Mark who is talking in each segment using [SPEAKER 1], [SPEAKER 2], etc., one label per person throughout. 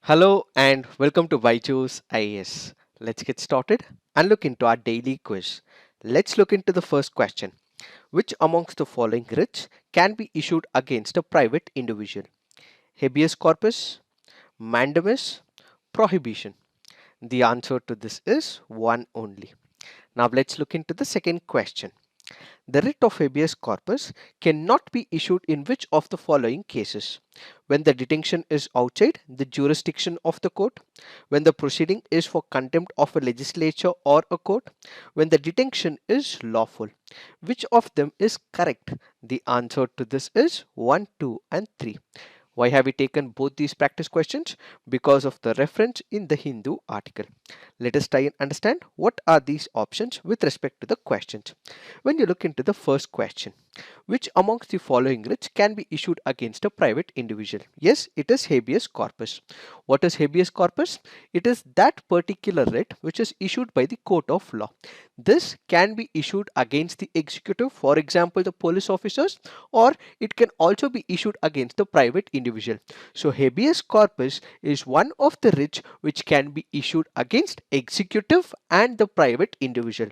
[SPEAKER 1] Hello and welcome to BYJU'S IAS. Let's get started and look into our daily quiz. Let's look into the first question. Which amongst the following writs can be issued against a private individual? Habeas corpus, mandamus, prohibition. The answer to this is one only. Now let's look into the second question. The writ of habeas corpus cannot be issued in which of the following cases? When the detention is outside the jurisdiction of the court, when the proceeding is for contempt of a legislature or a court, when the detention is lawful. Which of them is correct? The answer to this is 1, 2 and 3. Why have we taken both these practice questions? Because of the reference in the Hindu article. Let us try and understand what are these options with respect to the questions. When you look into the first question, which amongst the following writs can be issued against a private individual? Yes, it is habeas corpus. What is habeas corpus? It is that particular writ which is issued by the court of law. This can be issued against the executive, for example, the police officers, or it can also be issued against the private individual. So habeas corpus is one of the writs which can be issued against executive and the private individual.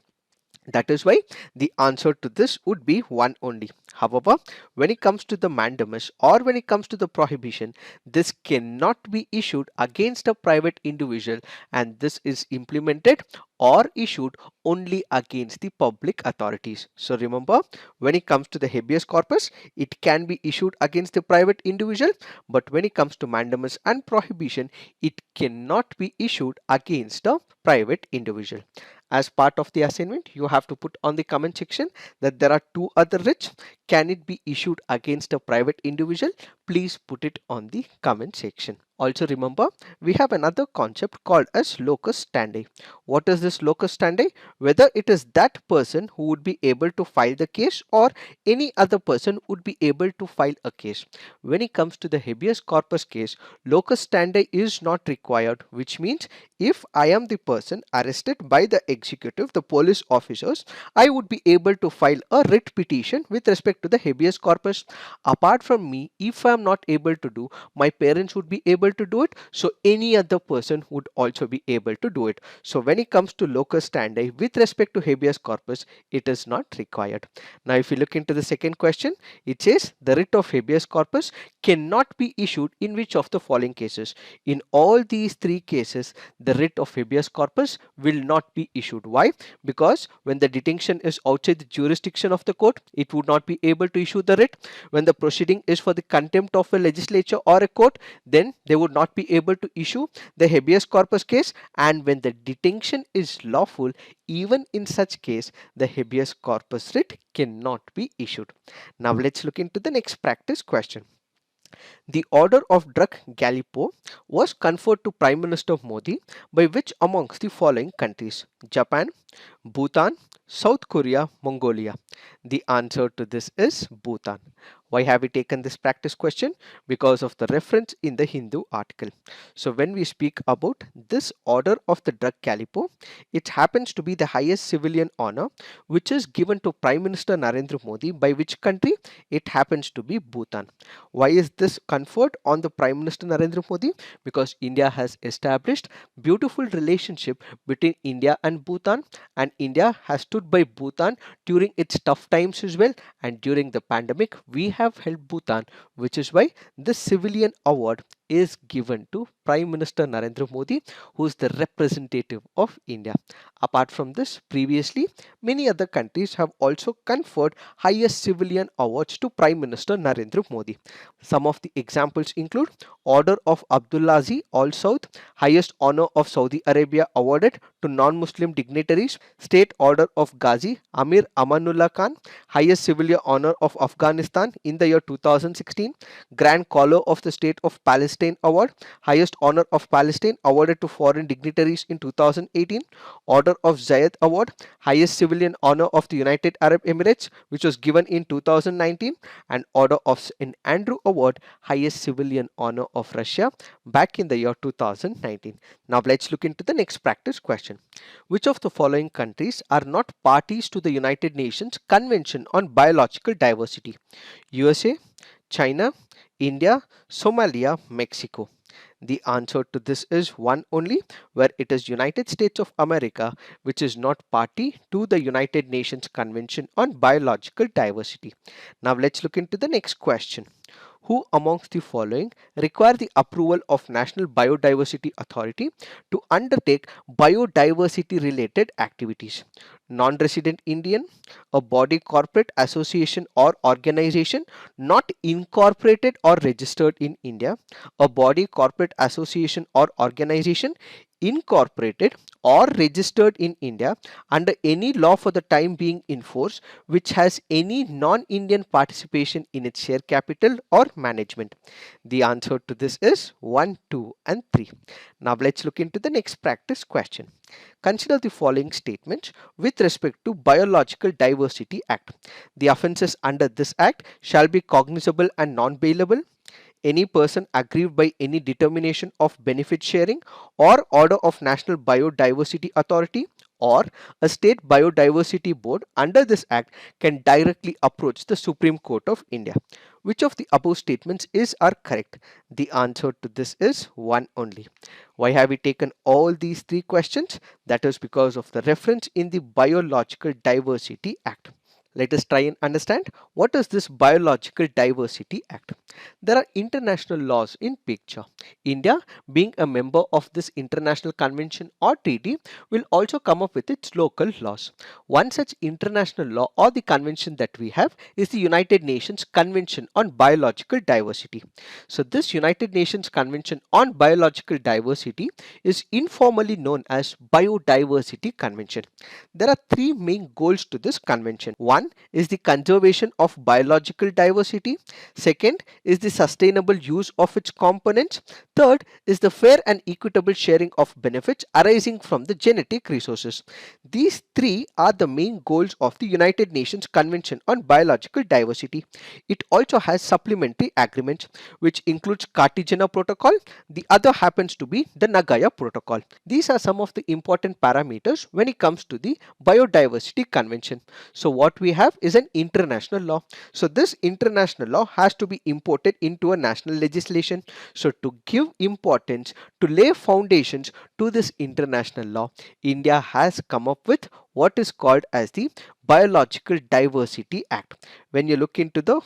[SPEAKER 1] That is why the answer to this would be one only. However, when it comes to the mandamus or when it comes to the prohibition, this cannot be issued against a private individual, and this is implemented or issued only against the public authorities. So remember, when it comes to the habeas corpus, it can be issued against the private individual, but when it comes to mandamus and prohibition, it cannot be issued against a private individual. As part of the assignment, you have to put on the comment section that there are two other writs. Can it be issued against a private individual? Please put it on the comment section. Also remember, we have another concept called as locus standi. What is this locus standi? Whether it is that person who would be able to file the case or any other person would be able to file a case. When it comes to the habeas corpus case, locus standi is not required, which means if I am the person arrested by the executive, the police officers, I would be able to file a writ petition with respect to the habeas corpus. Apart from me, if I am not able to do, my parents would be able to do it, so any other person would also be able to do it. So when it comes to locus standi with respect to habeas corpus, it is not required. Now if you look into the second question, it says the writ of habeas corpus cannot be issued in which of the following cases? In all these three cases, the writ of habeas corpus will not be issued. Why? Because when the detention is outside the jurisdiction of the court, it would not be able to issue the writ. When the proceeding is for the contempt of a legislature or a court, then they would not be able to issue the habeas corpus case. And when the detention is lawful, even in such case, the habeas corpus writ cannot be issued. Now let's look into the next practice question. The order of Druk Gyalpo was conferred to Prime Minister Modi by which amongst the following countries? Japan, Bhutan, South Korea, Mongolia. The answer to this is Bhutan. Why have we taken this practice question? Because of the reference in the Hindu article. So when we speak about this order of the Druk Gyalpo, it happens to be the highest civilian honor which is given to Prime Minister Narendra Modi by which country? It happens to be Bhutan. Why is this conferred on the Prime Minister Narendra Modi? Because India has established beautiful relationship between India and Bhutan, and India has stood by Bhutan during its tough times as well, and during the pandemic we have helped Bhutan, which is why this civilian award is given to Prime Minister Narendra Modi, who is the representative of India. Apart from this, previously many other countries have also conferred highest civilian awards to Prime Minister Narendra Modi. Some of the examples include Order of Abdulaziz Al Saud, highest honor of Saudi Arabia awarded to non-Muslim dignitaries; State Order of Ghazi Amir Amanullah Khan, highest civilian honor of Afghanistan in the year 2016; Grand Collar of the State of Palestine Award, highest honor of Palestine awarded to foreign dignitaries in 2018; Order of Zayed Award, highest civilian honor of the United Arab Emirates, which was given in 2019; and Order of St. Andrew Award, highest civilian honor of Russia, back in the year 2019. Now let's look into the next practice question. Which of the following countries are not parties to the United Nations Convention on Biological Diversity? USA, China, India, Somalia, Mexico. The answer to this is one only, where it is United States of America, which is not party to the United Nations Convention on Biological Diversity. Now let's look into the next question. Who amongst the following require the approval of National Biodiversity Authority to undertake biodiversity related activities? Non-resident Indian, a body, corporate, association or organization not incorporated or registered in India, a body, corporate, association or organization incorporated or registered in India under any law for the time being in force, which has any non-Indian participation in its share capital or management. The answer to this is 1, 2 and 3. Now let's look into the next practice question. Consider the following statements with respect to Biological Diversity Act. The offences under this act shall be cognizable and non-bailable. Any person aggrieved by any determination of benefit sharing or order of National Biodiversity Authority or a state biodiversity board under this act can directly approach the Supreme Court of India. Which of the above statements are correct? The answer to this is one only. Why have we taken all these three questions? That is because of the reference in the Biological Diversity Act. Let us try and understand what is this Biological Diversity Act. There are international laws in picture. India, being a member of this international convention or treaty, will also come up with its local laws. One such international law or the convention that we have is the United Nations Convention on Biological Diversity. So this United Nations Convention on Biological Diversity is informally known as Biodiversity Convention. There are three main goals to this convention. One is the conservation of biological diversity. Second is the sustainable use of its components. Third is the fair and equitable sharing of benefits arising from the genetic resources. These three are the main goals of the United Nations Convention on Biological Diversity. It also has supplementary agreements which includes Cartagena Protocol. The other happens to be the Nagoya Protocol. These are some of the important parameters when it comes to the Biodiversity Convention. So what we have is an international law. So this international law has to be imported into a national legislation. So to give importance, to lay foundations to this international law, India has come up with what is called as the Biological Diversity Act. When you look into the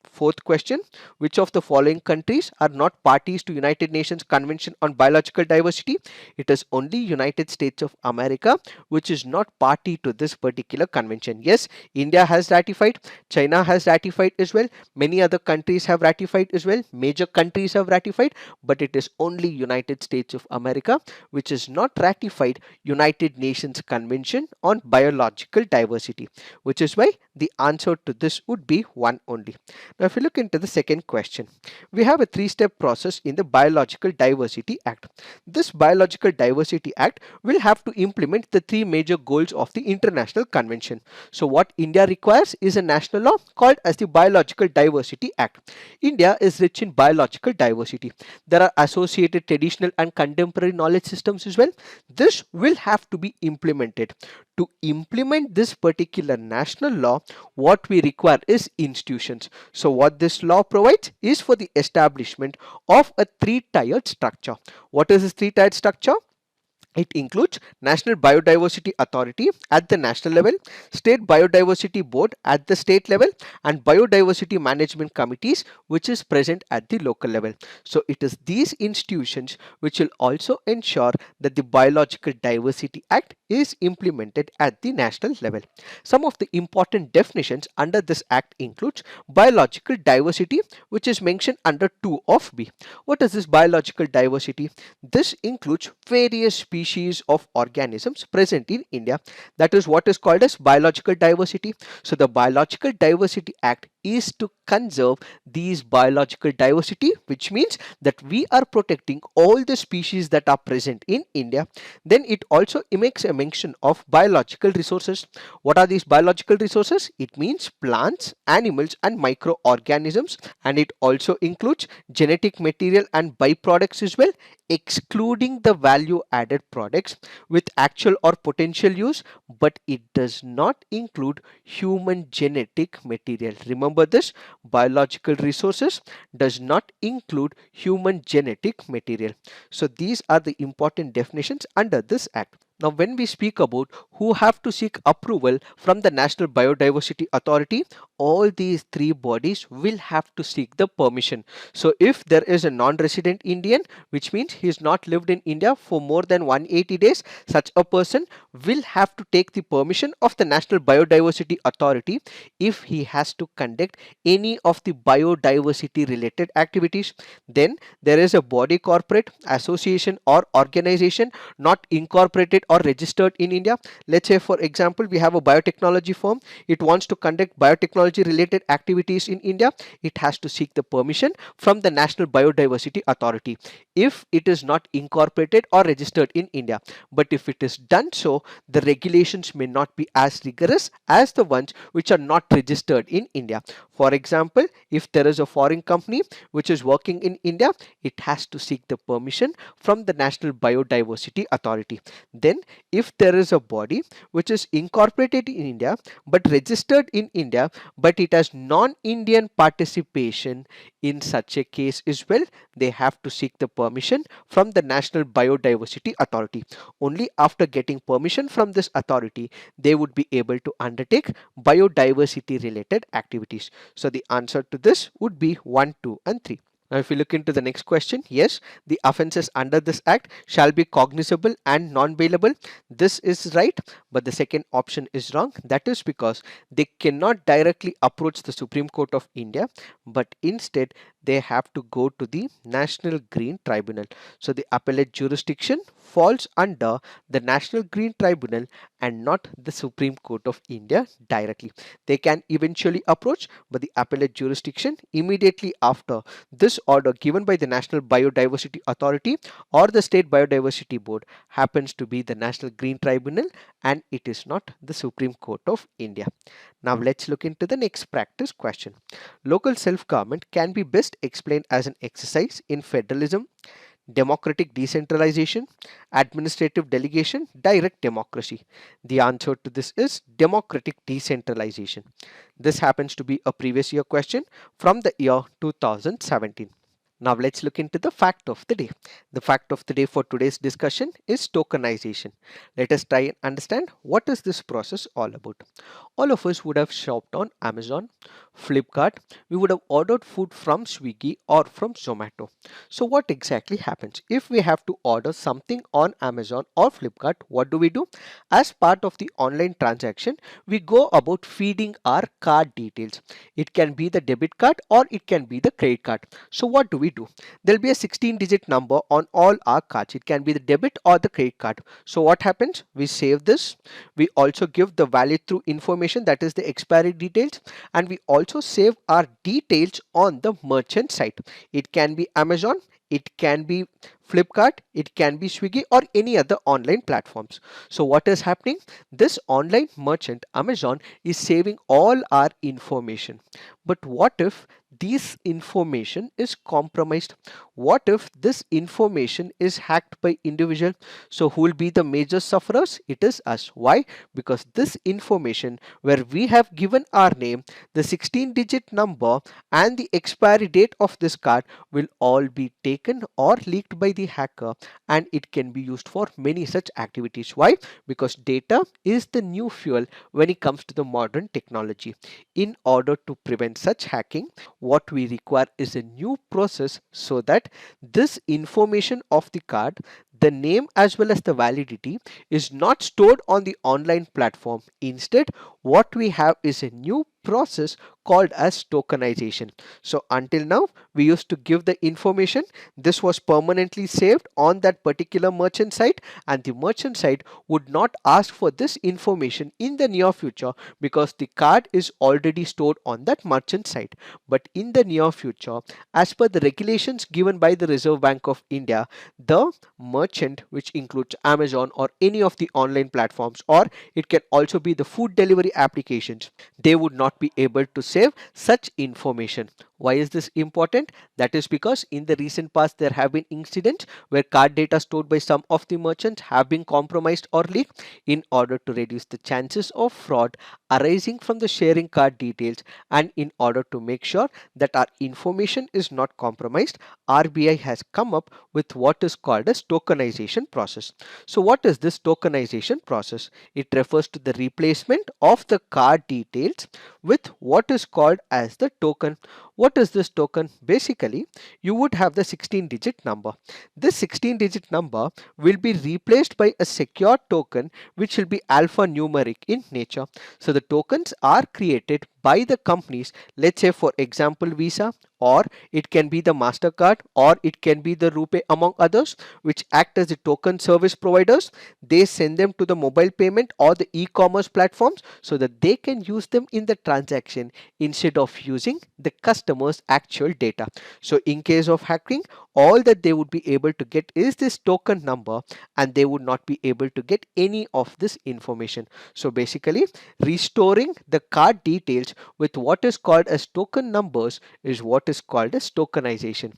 [SPEAKER 1] fourth question, which of the following countries are not parties to United Nations Convention on Biological Diversity? It is only United States of America which is not party to this particular convention. Yes, India has ratified, China has ratified as well, many other countries have ratified as well, major countries have ratified, but it is only United States of America which is not ratified United Nations Convention on Biological Diversity, which is why the answer to this would be one only. Now, if you look into the second question, we have a three-step process in the Biological Diversity Act. This Biological Diversity Act will have to implement the three major goals of the International Convention. So what India requires is a national law called as the Biological Diversity Act. India is rich in biological diversity. There are associated traditional and contemporary knowledge systems as well. This will have to be implemented. To implement this particular national law, what we require is institutions. So what this law provides is for the establishment of a three-tiered structure. What is this three-tiered structure? It includes National Biodiversity Authority at the national level, State Biodiversity Board at the state level, and Biodiversity Management Committees which is present at the local level. So it is these institutions which will also ensure that the Biological Diversity Act is implemented at the national level. Some of the important definitions under this act includes biological diversity, which is mentioned under 2 of B. What is this biological diversity? This includes various species of organisms present in India. That is what is called as biological diversity. So the Biological Diversity Act is to conserve these biological diversity, which means that we are protecting all the species that are present in India. Then it also makes a mention of biological resources. What are these biological resources? It means plants, animals and microorganisms, and it also includes genetic material and byproducts as well, excluding the value added products with actual or potential use, but it does not include human genetic material. Remember remember this, biological resources does not include human genetic material. So these are the important definitions under this act. Now, when we speak about who have to seek approval from the National Biodiversity Authority, all these three bodies will have to seek the permission. So if there is a non-resident Indian, which means he has not lived in India for more than 180 days, such a person will have to take the permission of the National Biodiversity Authority if he has to conduct any of the biodiversity related activities. Then there is a body, corporate, association or organization not incorporated or registered in India. Let's say for example we have a biotechnology firm, it wants to conduct biotechnology related activities in India, it has to seek the permission from the National Biodiversity Authority if it is not incorporated or registered in India. But if it is done so, the regulations may not be as rigorous as the ones which are not registered in India. For example, if there is a foreign company which is working in India, it has to seek the permission from the National Biodiversity Authority. Then if there is a body which is incorporated in India but registered in India but it has non-Indian participation, in such a case as well they have to seek the permission from the National Biodiversity Authority. Only after getting permission from this authority they would be able to undertake biodiversity related activities. So the answer to this would be 1, 2 and 3. Now, if you look into the next question, yes, the offences under this act shall be cognizable and non-bailable. This is right, but the second option is wrong. That is because they cannot directly approach the Supreme Court of India, but instead they have to go to the National Green Tribunal. So the appellate jurisdiction falls under the National Green Tribunal and not the Supreme Court of India directly. They can eventually approach, but the appellate jurisdiction immediately after this order given by the National Biodiversity Authority or the State Biodiversity Board happens to be the National Green Tribunal and it is not the Supreme Court of India. Now let's look into the next practice question. Local self-government can be best explained as an exercise in federalism, democratic decentralization, administrative delegation, direct democracy. The answer to this is democratic decentralization. This happens to be a previous year question from the year 2017. Now let's look into the fact of the day. The fact of the day for today's discussion is tokenization. Let us try and understand what is this process all about. All of us would have shopped on Amazon, Flipkart, we would have ordered food from Swiggy or from Zomato. So what exactly happens? If we have to order something on Amazon or Flipkart, what do? As part of the online transaction, we go about feeding our card details. It can be the debit card or it can be the credit card. So what do? There will be a 16-digit number on all our cards. It can be the debit or the credit card. So what happens? We save this. We also give the valid through information, that is the expiry details, and we also save our details on the merchant site. It can be Amazon, it can be Flipkart, it can be Swiggy or any other online platforms. So what is happening? This online merchant Amazon is saving all our information. But what if this information is compromised? What if this information is hacked by individual? So who will be the major sufferers? It is us. Why? Because this information where we have given our name, the 16-digit number and the expiry date of this card will all be taken or leaked by the hacker, and it can be used for many such activities. Why? Because data is the new fuel when it comes to the modern technology. In order to prevent such hacking, what we require is a new process so that this information of the card, the name as well as the validity, is not stored on the online platform. Instead, what we have is a new process called as tokenization. So until now we used to give the information, this was permanently saved on that particular merchant site, and the merchant site would not ask for this information in the near future because the card is already stored on that merchant site. But in the near future, as per the regulations given by the Reserve Bank of India, the merchant, which includes Amazon or any of the online platforms, or it can also be the food delivery applications, they would not be able to save such information. Why is this important? That is because in the recent past there have been incidents where card data stored by some of the merchants have been compromised or leaked. In order to reduce the chances of fraud arising from the sharing card details and in order to make sure that our information is not compromised, RBI has come up with what is called as tokenization process. So what is this tokenization process? It refers to the replacement of the card details with what is called as the token. What is this token? Basically, you would have the 16-digit number. This 16-digit number will be replaced by a secure token which will be alphanumeric in nature. So the tokens are created by the companies, let's say for example Visa, or it can be the MasterCard, or it can be the RuPay, among others, which act as the token service providers. They send them to the mobile payment or the e-commerce platforms so that they can use them in the transaction instead of using the customer's actual data. So in case of hacking, all that they would be able to get is this token number and they would not be able to get any of this information. So basically, restoring the card details with what is called as token numbers is what is called as tokenization.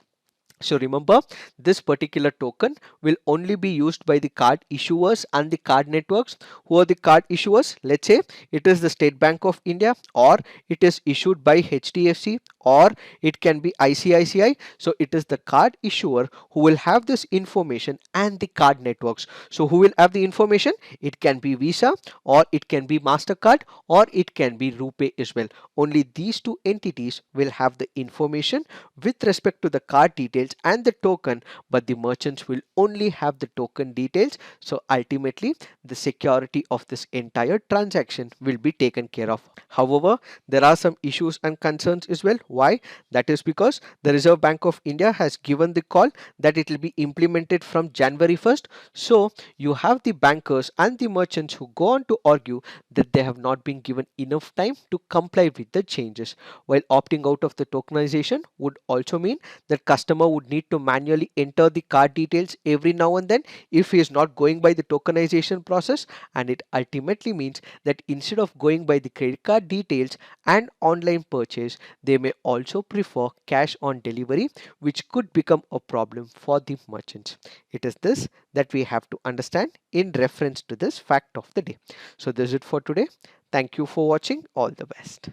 [SPEAKER 1] So remember, this particular token will only be used by the card issuers and the card networks. Who are the card issuers? Let's say it is the State Bank of India, or it is issued by HDFC, or it can be ICICI. So it is the card issuer who will have this information and the card networks. So who will have the information? It can be Visa, or it can be MasterCard, or it can be RuPay as well. Only these two entities will have the information with respect to the card details and the token, but the merchants will only have the token details. So ultimately, the security of this entire transaction will be taken care of. However, there are some issues and concerns as well. Why? That is because the Reserve Bank of India has given the call that it will be implemented from January 1st. So you have the bankers and the merchants who go on to argue that they have not been given enough time to comply with the changes. While opting out of the tokenization would also mean that customer would need to manually enter the card details every now and then if he is not going by the tokenization process, and it ultimately means that instead of going by the credit card details and online purchase, they may also prefer cash on delivery, which could become a problem for the merchants. It is this that we have to understand in reference to this fact of the day. So this is it for today. Thank you for watching. All the best.